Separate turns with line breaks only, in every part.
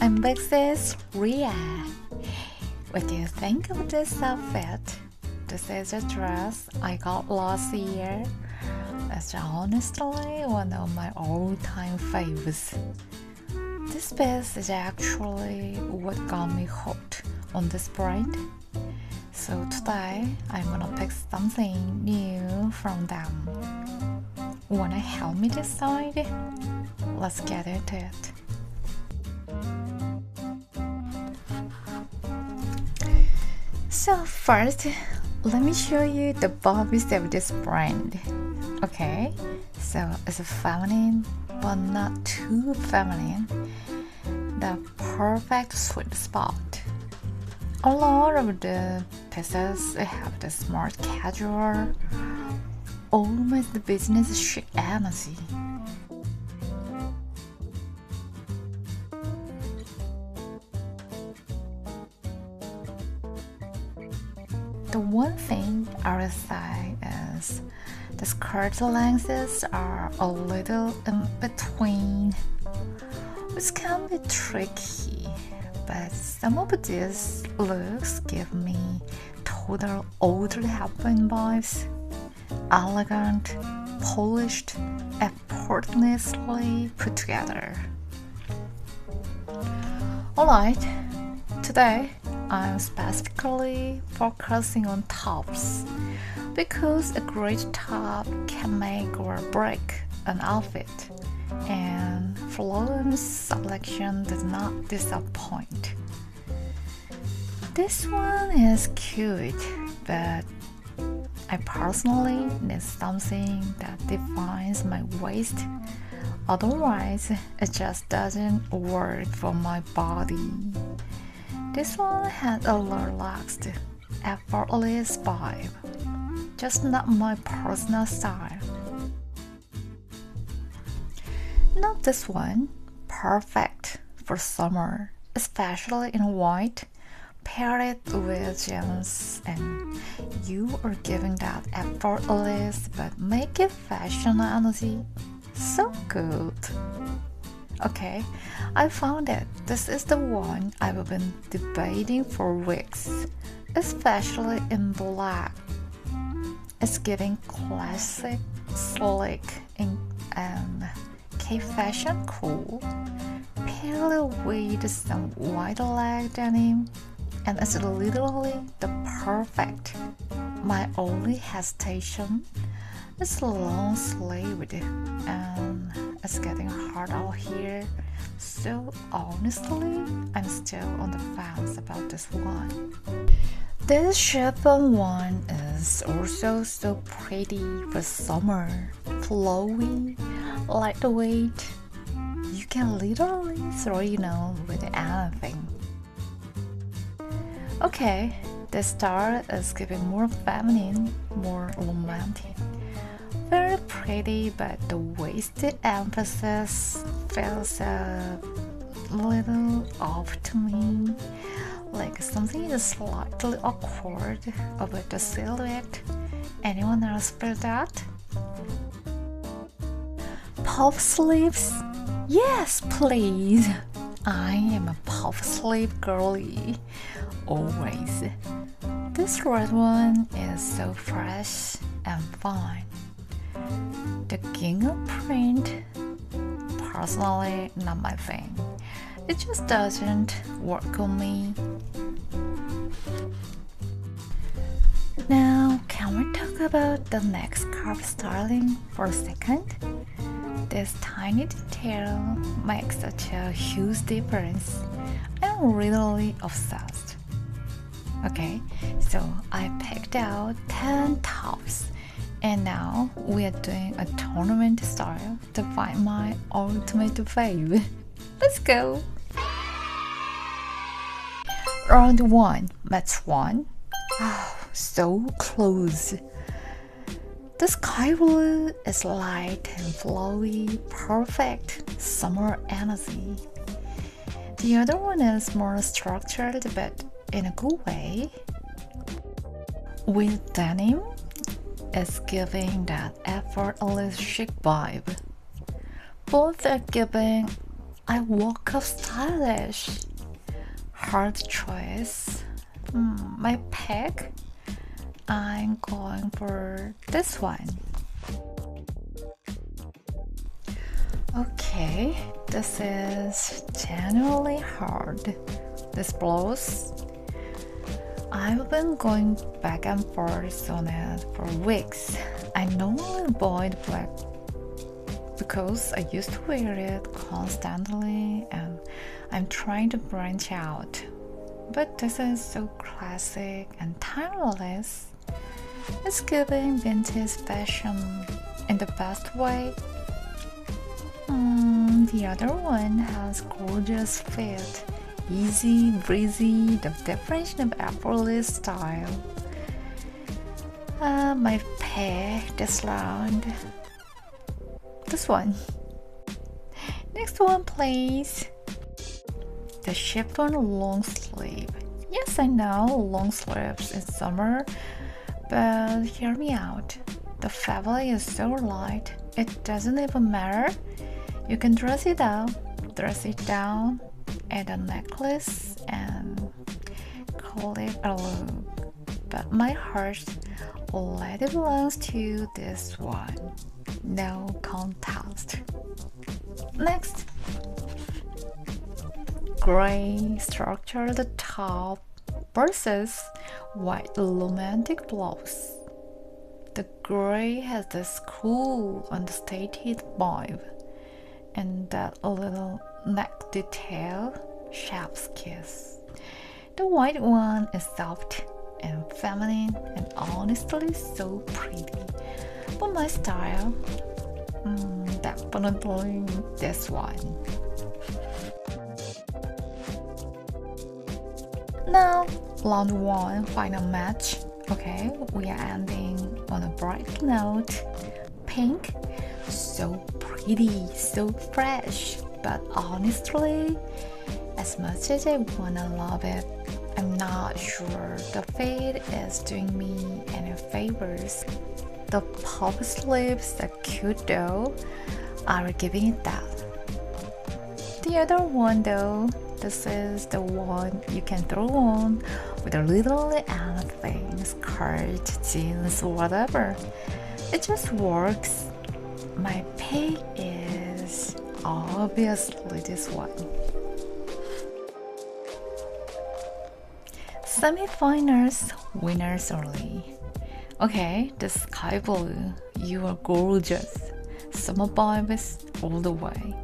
I'm Big Sis Ria. What do you think of this outfit? This is a dress I got last year. It's honestly one of my all-time faves. This piece is actually what got me hooked on this brand. So today I'm gonna pick something new from them. Wanna help me decide? Let's get into it. So first, let me show you the bobbies of this brand. Okay, so it's a feminine, but not too feminine. The perfect sweet spot. A lot of the pieces have the smart casual, almost the business chic energy. The one thing I would say is the skirt lengths are a little in between, which can be tricky, but some of these looks give me total Audrey Hepburn vibes. Elegant, polished, effortlessly put together. Alright, today I'm specifically focusing on tops because a great top can make or break an outfit, and flawless selection does not disappoint. This one is cute, but I personally need something that defines my waist. Otherwise, it just doesn't work for my body. This one has a relaxed, effortless vibe, just not my personal style. Not this one, perfect for summer, especially in white. Pair it with jeans and you are giving that effortless but make it fashion energy. So good. Okay, I found it. This is the one I've been debating for weeks, especially in black. It's giving classic, slick, and K-fashion cool. Pair it with some white leg denim, and it's literally the perfect. My only hesitation is long sleeved, and it's getting hard out here. So honestly, I'm still on the fence about this one. This chiffon one is also so pretty for summer. Flowy, lightweight. You can literally throw it on with anything. Okay, this star is giving more feminine, more romantic. Very pretty, but the waisted emphasis feels a little off to me. Like something is slightly awkward about the silhouette. Anyone else feel that? Puff sleeves? Yes, please. I am a puff sleeve girly. Always. This red one is so fresh and fun. The gingham print, personally not my thing. It just doesn't work on me. Now, can we talk about the neck scarf styling for a second? This tiny detail makes such a huge difference. I'm really obsessed. Okay, so I picked out 10 tops, and now we are doing a tournament style to find my ultimate fave. Let's go! Round 1, match 1. Oh, so close. The sky blue is light and flowy, perfect summer energy. The other one is more structured but in a good way. With denim, it's giving that effortless chic vibe. Both are giving I woke up stylish. Hard choice. My pick? I'm going for this one. Okay, this is genuinely hard. This blows. I've been going back and forth on it for weeks. I normally avoid black because I used to wear it constantly and I'm trying to branch out. But this is so classic and timeless. It's giving vintage fashion in the best way. The other one has gorgeous fit, easy, breezy, the definition of effortless style. My pick this round. This one. Next one, please. The chiffon long sleeve. Yes, I know long sleeves in summer, but hear me out. The fabric is so light, it doesn't even matter. You can dress it up, dress it down, add a necklace, and call it a look. But my heart already belongs to this one. No contest. Next. Gray structured top versus white romantic blouse. The gray has this cool, understated vibe, and that little neck detail, chef's kiss. The white one is soft and feminine and honestly so pretty. But my style, definitely this one. Now, round one, final match. Okay, we are ending on a bright note. Pink, so pretty, so fresh. But honestly, as much as I wanna love it, I'm not sure the fade is doing me any favors. The puff sleeves are cute though. I will giving it that. The other one though, this is the one you can throw on with literally anything, skirt, jeans, whatever. It just works. My pick is obviously this one. Semi-finals, winners only. Okay, the sky blue, you are gorgeous. Summer vibes all the way.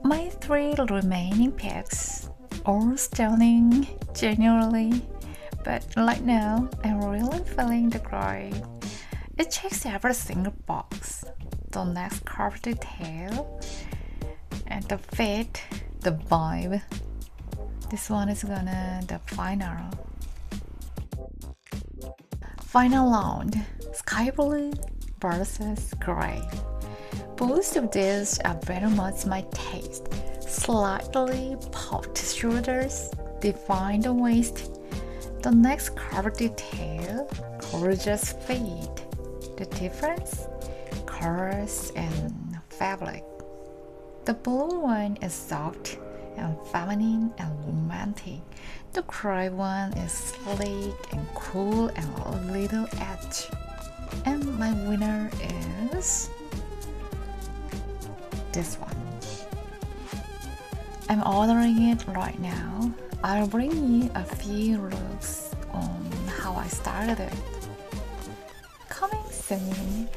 My three remaining picks, all stunning, genuinely, but right now I'm really feeling the gray. It checks every single box. The next curved detail, and the fit, the vibe. This one is gonna the final. Final round, sky blue versus gray. Both of these are very much my taste. Slightly puffed shoulders, defined waist. The next curved detail, gorgeous fit. The difference, colors and fabric. The blue one is soft and feminine and romantic. The gray one is sleek and cool and a little edge. And my winner is this one. I'm ordering it right now. I'll bring you a few looks on how I started it. Coming soon.